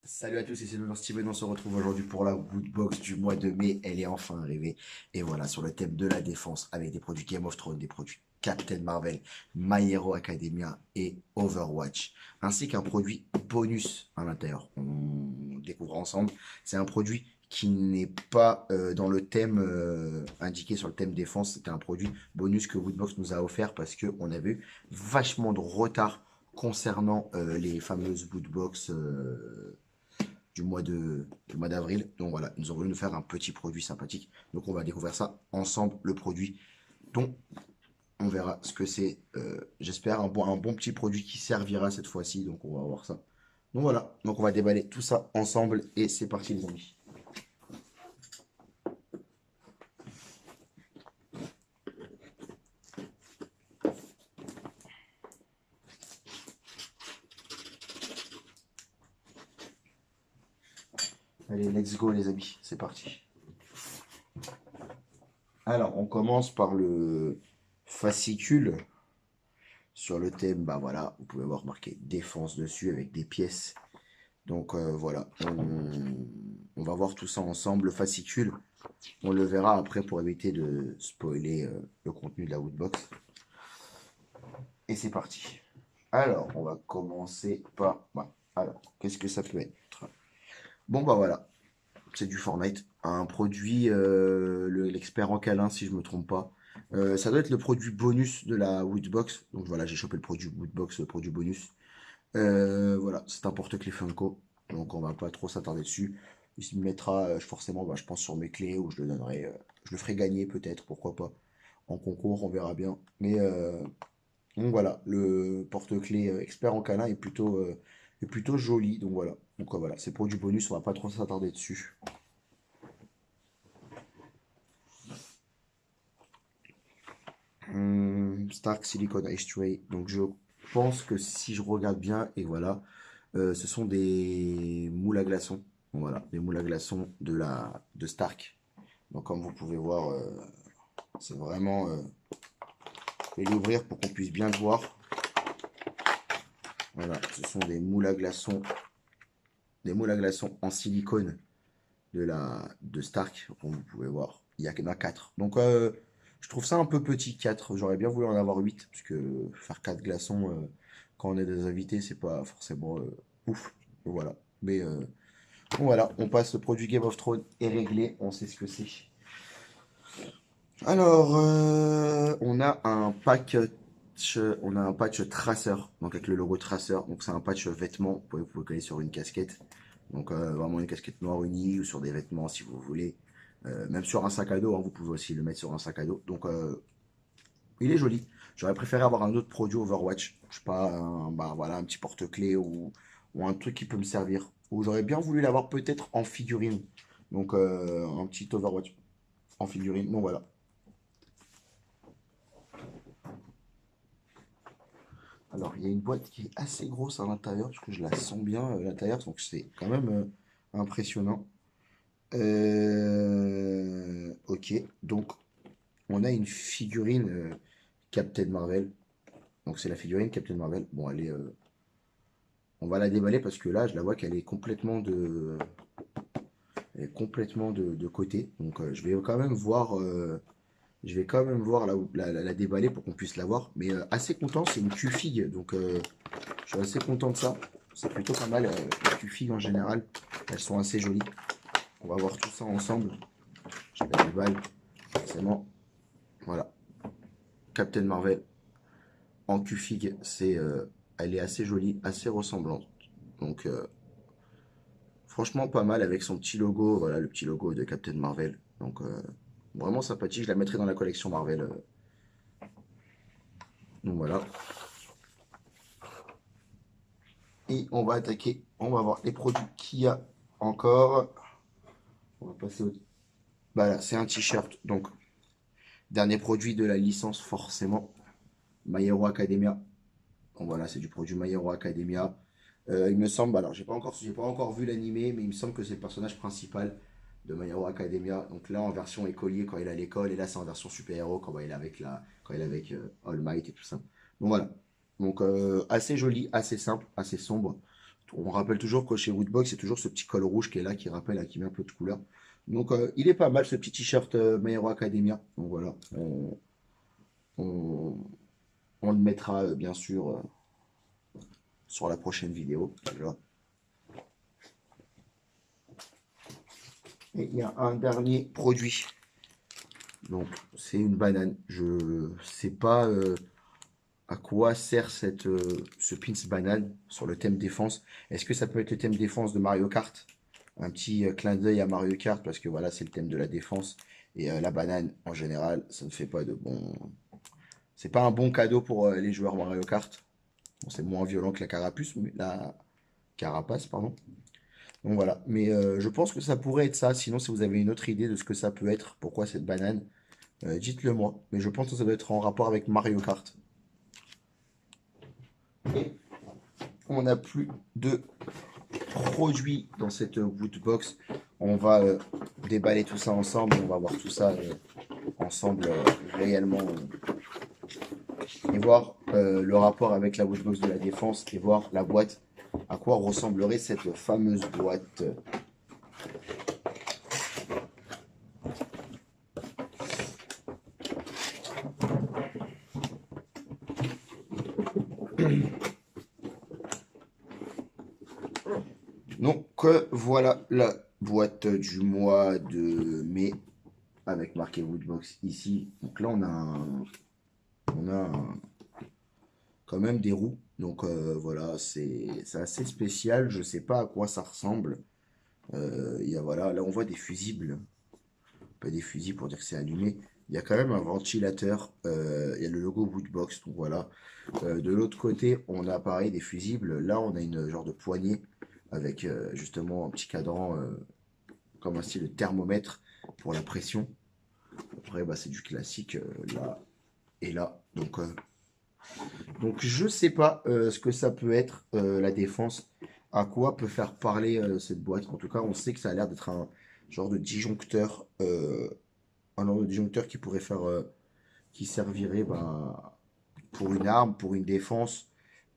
Salut à tous, ici Donor Steven, on se retrouve aujourd'hui pour la Woodbox du mois de mai, elle est enfin arrivée, et voilà, sur le thème de la défense, avec des produits Game of Thrones, des produits Captain Marvel, My Hero Academia et Overwatch, ainsi qu'un produit bonus à l'intérieur, on découvre ensemble, c'est un produit qui n'est pas dans le thème indiqué sur le thème défense, c'était un produit bonus que Woodbox nous a offert parce qu'on avait eu vachement de retard concernant les fameuses Woodbox du mois d'avril. Donc voilà, ils ont voulu nous faire un petit produit sympathique. Donc on va découvrir ça ensemble, le produit dont on verra ce que c'est. J'espère un bon petit produit qui servira cette fois-ci. Donc on va voir ça. Donc voilà, donc on va déballer tout ça ensemble et c'est parti les amis. Allez, let's go les amis, c'est parti. Alors on commence par le fascicule sur le thème. Bah voilà, vous pouvez voir marqué défense dessus avec des pièces. Donc voilà, on va voir tout ça ensemble. Le fascicule, on le verra après pour éviter de spoiler le contenu de la Woodbox. Et c'est parti. Alors, on va commencer par... bah, alors, qu'est-ce que ça peut être? Bon, bah voilà, c'est du Fortnite. Un produit, l'expert en câlin, si je me trompe pas. Ça doit être le produit bonus de la Woodbox. Donc voilà, j'ai chopé le produit Woodbox, le produit bonus. Voilà, c'est un porte-clés Funko, donc on va pas trop s'attarder dessus. Il se mettra forcément, bah, je pense, sur mes clés ou je le donnerai, je le ferai gagner peut-être, pourquoi pas. En concours, on verra bien. Mais donc voilà, le porte-clés expert en câlin est plutôt joli. Donc voilà, voilà, c'est pour du bonus, on va pas trop s'attarder dessus. Stark Silicon Ice Tray. Donc je pense que si je regarde bien, et voilà, ce sont des moules à glaçons. Bon, voilà, des moules à glaçons de Stark. Donc comme vous pouvez voir, c'est vraiment... je vais l'ouvrir pour qu'on puisse bien le voir. Voilà, ce sont des moules à glaçons en silicone de Stark, comme vous pouvez voir. Il y en a 4. Donc je trouve ça un peu petit, 4. J'aurais bien voulu en avoir 8, parce que faire 4 glaçons quand on est des invités, c'est pas forcément ouf. Voilà. Mais bon, voilà, on passe le produit Game of Thrones est réglé, on sait ce que c'est. Alors, on a un patch traceur, donc avec le logo traceur. Donc c'est un patch vêtement, vous pouvez coller sur une casquette. Donc vraiment une casquette noire unie ou sur des vêtements si vous voulez. Même sur un sac à dos, hein, vous pouvez aussi le mettre sur un sac à dos. Donc il est joli. J'aurais préféré avoir un autre produit Overwatch. Je sais pas, bah, voilà, un petit porte-clés ou un truc qui peut me servir. Ou j'aurais bien voulu l'avoir peut-être en figurine. Donc un petit Overwatch en figurine. Bon voilà. Alors, il y a une boîte qui est assez grosse à l'intérieur, parce que je la sens bien à l'intérieur, donc c'est quand même impressionnant. Ok, donc on a une figurine Captain Marvel. Donc c'est la figurine Captain Marvel. Bon, on va la déballer parce que là, je la vois qu'elle est complètement de côté. Donc je vais quand même voir la déballer pour qu'on puisse la voir. Mais assez content, c'est une Q-Fig, donc je suis assez content de ça. C'est plutôt pas mal. Les Q-Fig en général, elles sont assez jolies. On va voir tout ça ensemble. Je la déballe, forcément. Voilà. Captain Marvel en Q-Fig, elle est assez jolie, assez ressemblante. Donc franchement pas mal avec son petit logo, voilà le petit logo de Captain Marvel. Donc vraiment sympathique, je la mettrai dans la collection Marvel. Donc voilà. Et on va attaquer, on va voir les produits qu'il y a encore. On va passer au... Voilà, c'est un t-shirt. Donc, dernier produit de la licence, forcément. My Hero Academia. Donc voilà, c'est du produit My Hero Academia. Il me semble, alors j'ai pas encore vu l'animé, mais il me semble que c'est le personnage principal de My Hero Academia. Donc là, en version écolier quand il est à l'école, et là, c'est en version super-héros quand il est avec quand il est avec All Might et tout ça. Donc voilà. Donc assez joli, assez simple, assez sombre. On rappelle toujours que chez Woodbox, c'est toujours ce petit col rouge qui est là, qui rappelle, qui met un peu de couleur. Donc, il est pas mal ce petit t-shirt My Hero Academia. Donc voilà, on, on le mettra bien sûr sur la prochaine vidéo. Voilà. Et il y a un dernier produit. Donc, c'est une banane. Je sais pas à quoi sert ce pins banane sur le thème défense. Est-ce que ça peut être le thème défense de Mario Kart? Un petit clin d'œil à Mario Kart parce que voilà, c'est le thème de la défense. Et la banane, en général, ça ne fait pas de bon. C'est pas un bon cadeau pour les joueurs Mario Kart. Bon, c'est moins violent que la carapace, mais la carapace, pardon. Donc voilà. Mais je pense que ça pourrait être ça. Sinon, si vous avez une autre idée de ce que ça peut être, pourquoi cette banane, dites-le moi. Mais je pense que ça doit être en rapport avec Mario Kart. Et on n'a plus de produits dans cette woodbox. On va déballer tout ça ensemble. On va voir tout ça ensemble réellement et voir le rapport avec la woodbox de la défense et voir la boîte, à quoi ressemblerait cette fameuse boîte. Donc voilà la boîte du mois de mai avec marqué Woodbox ici. Donc là on a quand même des roues. Donc voilà, c'est assez spécial. Je sais pas à quoi ça ressemble. Voilà, là on voit des fusibles. Pas des fusils pour dire que c'est allumé. Il y a quand même un ventilateur. Il y a le logo Woodbox. Donc voilà. De l'autre côté, on a pareil des fusibles. Là, on a une genre de poignée avec justement un petit cadran comme un style de thermomètre pour la pression. Après, bah, c'est du classique là et là. Donc je sais pas ce que ça peut être la défense. À quoi peut faire parler cette boîte. En tout cas, on sait que ça a l'air d'être un genre de disjoncteur. Un genre de disjoncteur qui pourrait faire. Qui servirait bah, pour une arme, pour une défense.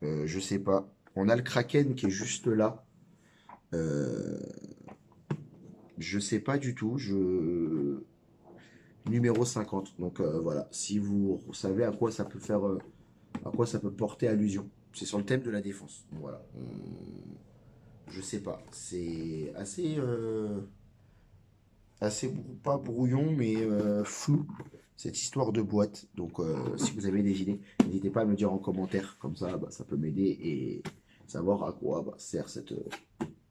Je sais pas. On a le Kraken qui est juste là. Euh, je sais pas du tout. Numéro 50. Donc voilà. Si vous savez à quoi ça peut faire, à quoi ça peut porter allusion. C'est sur le thème de la défense. Donc, voilà. Je sais pas. C'est assez pas brouillon, mais flou, cette histoire de boîte. Donc, si vous avez des idées, n'hésitez pas à me dire en commentaire. Comme ça, bah, ça peut m'aider et savoir à quoi bah, sert cette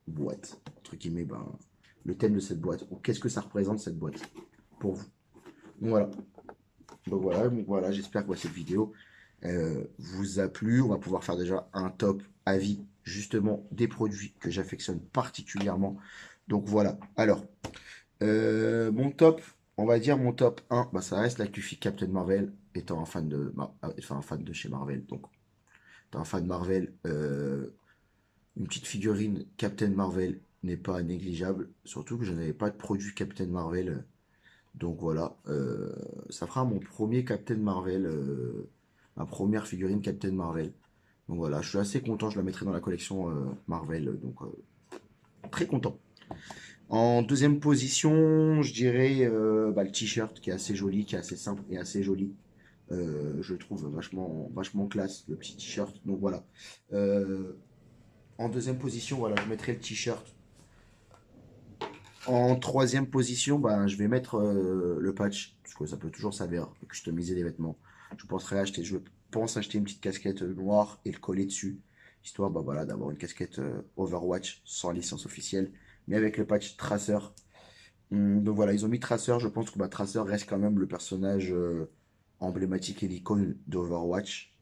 boîte. Entre guillemets, ben, le thème de cette boîte. Ou qu'est-ce que ça représente cette boîte pour vous. Donc, voilà. Donc voilà, j'espère que cette vidéo vous a plu. On va pouvoir faire déjà un top avis justement des produits que j'affectionne particulièrement. Donc voilà. Alors, mon top, on va dire mon top 1, bah, ça reste la QFI Captain Marvel, étant un fan de chez Marvel. Donc, étant un fan de Marvel, une petite figurine Captain Marvel n'est pas négligeable. Surtout que je n'avais pas de produit Captain Marvel. Donc voilà, ça fera mon premier Captain Marvel, ma première figurine Captain Marvel. Donc voilà, je suis assez content, je la mettrai dans la collection Marvel. Donc très content. En deuxième position, je dirais bah, le t-shirt qui est assez joli, qui est assez simple et assez joli. Je le trouve vachement classe, le petit t-shirt. Donc voilà. Euh, En deuxième position, voilà, je mettrai le t-shirt. En troisième position, bah, je vais mettre le patch, parce que ça peut toujours servir, customiser les vêtements. Je pense acheter une petite casquette noire et le coller dessus, histoire bah, voilà, d'avoir une casquette Overwatch sans licence officielle, mais avec le patch Tracer. Donc voilà, ils ont mis Tracer. Je pense que bah, Tracer reste quand même le personnage emblématique et l'icône d'Overwatch.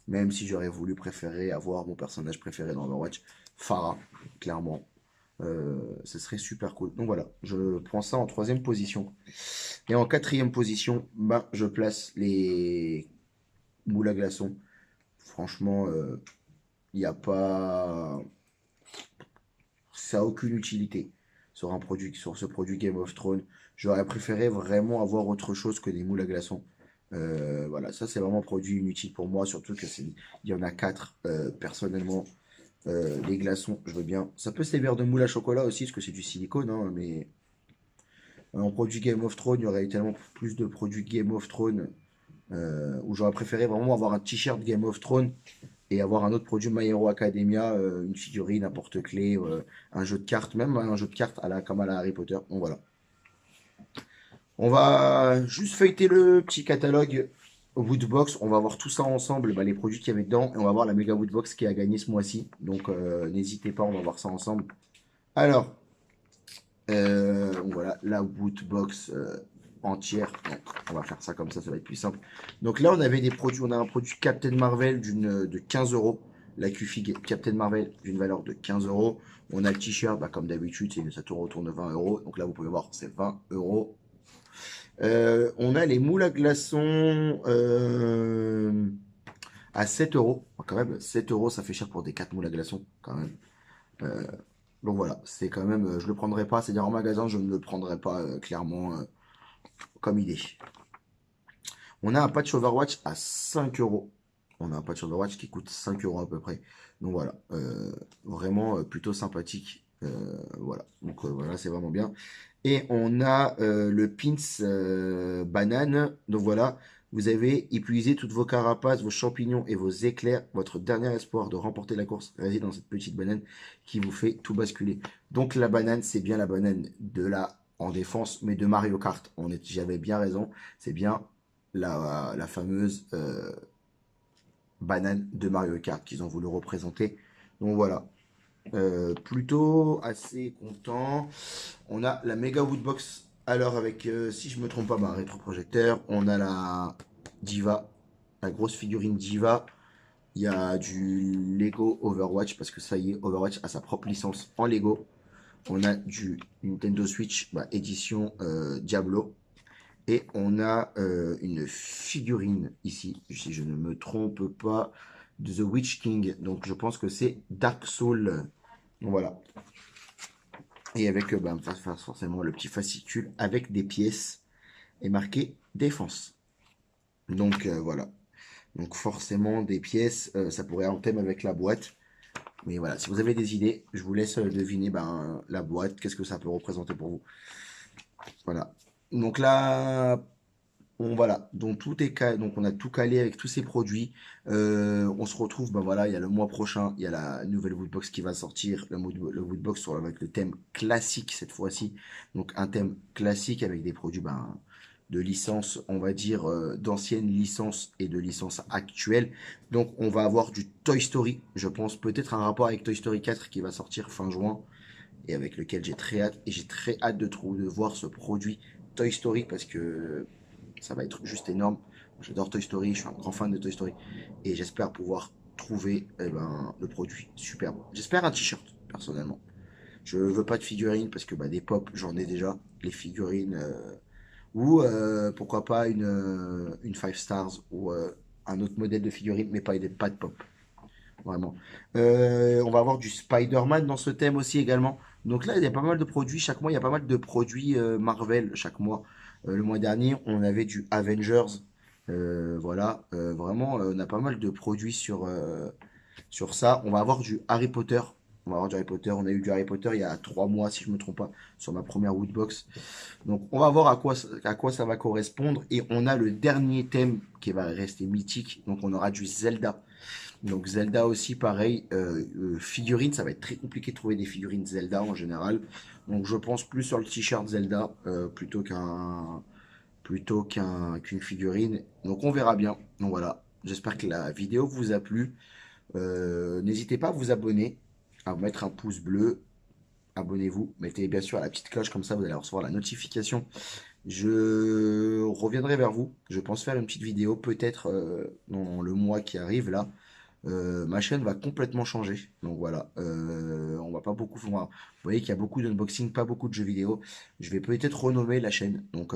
Même si j'aurais voulu préférer avoir mon personnage préféré dans Overwatch, Pharah, clairement. Ce serait super cool. Donc voilà, je prends ça en troisième position. Et en quatrième position, bah, je place les moules à glaçons. Franchement, il n'y a pas. Ça n'a aucune utilité sur ce produit Game of Thrones. J'aurais préféré vraiment avoir autre chose que des moules à glaçons. Voilà, ça c'est vraiment un produit inutile pour moi, surtout il y en a quatre personnellement. Les glaçons, je veux bien. Ça peut servir de moule à chocolat aussi, parce que c'est du silicone, hein, mais en produit Game of Thrones, il y aurait eu tellement plus de produits Game of Thrones, où j'aurais préféré vraiment avoir un t-shirt Game of Thrones et avoir un autre produit My Hero Academia, une figurine, un porte-clés, un jeu de cartes, même un jeu de cartes comme à la Harry Potter. Donc voilà. On va juste feuilleter le petit catalogue Woodbox. On va voir tout ça ensemble, bah, les produits qu'il y avait dedans. Et on va voir la méga Woodbox qui a gagné ce mois-ci. Donc n'hésitez pas, on va voir ça ensemble. Alors, voilà, la Woodbox entière. Donc, on va faire ça comme ça va être plus simple. Donc là, on avait des produits. On a un produit Captain Marvel de 15 euros. La Q-Fig Captain Marvel d'une valeur de 15 euros. On a le t-shirt, bah, comme d'habitude, ça tourne autour de 20 euros. Donc là, vous pouvez voir, c'est 20 euros. On a les moules à glaçons à 7 euros. Quand même, 7 euros, ça fait cher pour des 4 moules à glaçons, quand même. Euh, donc voilà, c'est quand même, je le prendrai pas. C'est-à-dire en magasin, je ne le prendrai pas clairement comme idée. On a un patch Overwatch à 5 euros. On a un patch Overwatch qui coûte 5 euros à peu près. Donc voilà, vraiment plutôt sympathique. Voilà, donc voilà, c'est vraiment bien. Et on a le pins banane. Donc voilà, vous avez épuisé toutes vos carapaces, vos champignons et vos éclairs. Votre dernier espoir de remporter la course réside dans cette petite banane qui vous fait tout basculer. Donc la banane, c'est bien la banane de la en défense, mais de Mario Kart. J'avais bien raison. C'est bien la fameuse banane de Mario Kart qu'ils ont voulu représenter. Donc voilà, plutôt assez content. On a la Mega Woodbox. Alors avec, si je me trompe pas, bah, un rétroprojecteur. On a la Diva, la grosse figurine Diva. Il y a du Lego Overwatch parce que ça y est, Overwatch a sa propre licence en Lego. On a du Nintendo Switch bah, édition Diablo. Et on a une figurine ici, si je ne me trompe pas, de The Witch King. Donc je pense que c'est Dark Soul. Donc, voilà. Et avec bah, forcément le petit fascicule avec des pièces et marqué défense. Donc voilà. Donc forcément des pièces, ça pourrait en thème avec la boîte. Mais voilà, si vous avez des idées, je vous laisse deviner ben, la boîte, qu'est-ce que ça peut représenter pour vous. Voilà. Donc là, voilà, donc tout est donc on a tout calé avec tous ces produits. On se retrouve, ben voilà, il y a le mois prochain, il y a la nouvelle Woodbox qui va sortir, le Woodbox avec le thème classique cette fois-ci. Donc un thème classique avec des produits ben, de licence, on va dire d'anciennes licences et de licences actuelles. Donc on va avoir du Toy Story, je pense peut-être un rapport avec Toy Story 4 qui va sortir fin juin et avec lequel j'ai très hâte. Et j'ai très hâte de voir ce produit Toy Story parce que ça va être juste énorme. J'adore Toy Story, je suis un grand fan de Toy Story. Et j'espère pouvoir trouver le produit superbe. J'espère un t-shirt, personnellement. Je veux pas de figurines parce que bah, des pop, j'en ai déjà. Les figurines. Ou pourquoi pas une 5 stars ou un autre modèle de figurine, mais pas de pop. Vraiment. On va avoir du Spider-Man dans ce thème aussi également. Donc là, il y a pas mal de produits. Chaque mois, il y a pas mal de produits Marvel chaque mois. Le mois dernier, on avait du Avengers. Voilà. Vraiment, on a pas mal de produits sur ça. On va avoir du Harry Potter. On va avoir du Harry Potter. On a eu du Harry Potter il y a 3 mois, si je me trompe pas, sur ma première Woodbox. Donc, on va voir à quoi ça va correspondre. Et on a le dernier thème qui va rester mythique. Donc, on aura du Zelda. Donc Zelda aussi, pareil, figurines, ça va être très compliqué de trouver des figurines Zelda en général. Donc je pense plus sur le t-shirt Zelda qu'une figurine. Donc on verra bien. Donc voilà, j'espère que la vidéo vous a plu. N'hésitez pas à vous abonner, à mettre un pouce bleu. Abonnez-vous, mettez bien sûr la petite cloche, comme ça vous allez recevoir la notification. Je reviendrai vers vous. Je pense faire une petite vidéo peut-être dans le mois qui arrive là. Ma chaîne va complètement changer. Donc voilà, on va pas beaucoup. Vous voyez qu'il y a beaucoup d'unboxing, pas beaucoup de jeux vidéo. Je vais peut-être renommer la chaîne. Donc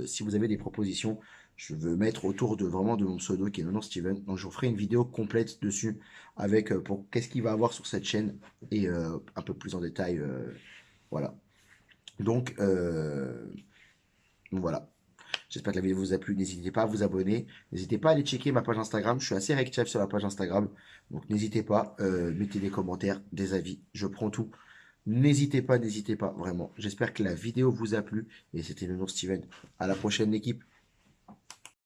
si vous avez des propositions, je veux mettre autour de vraiment de mon pseudo qui est Nonon Steven. Donc je vous ferai une vidéo complète dessus avec pour qu'est-ce qu'il va avoir sur cette chaîne et un peu plus en détail. Voilà. Donc voilà. J'espère que la vidéo vous a plu. N'hésitez pas à vous abonner. N'hésitez pas à aller checker ma page Instagram. Je suis assez réactif sur la page Instagram. Donc n'hésitez pas. Mettez des commentaires, des avis. Je prends tout. N'hésitez pas, vraiment. J'espère que la vidéo vous a plu. Et c'était le nom Steven. À la prochaine, l'équipe.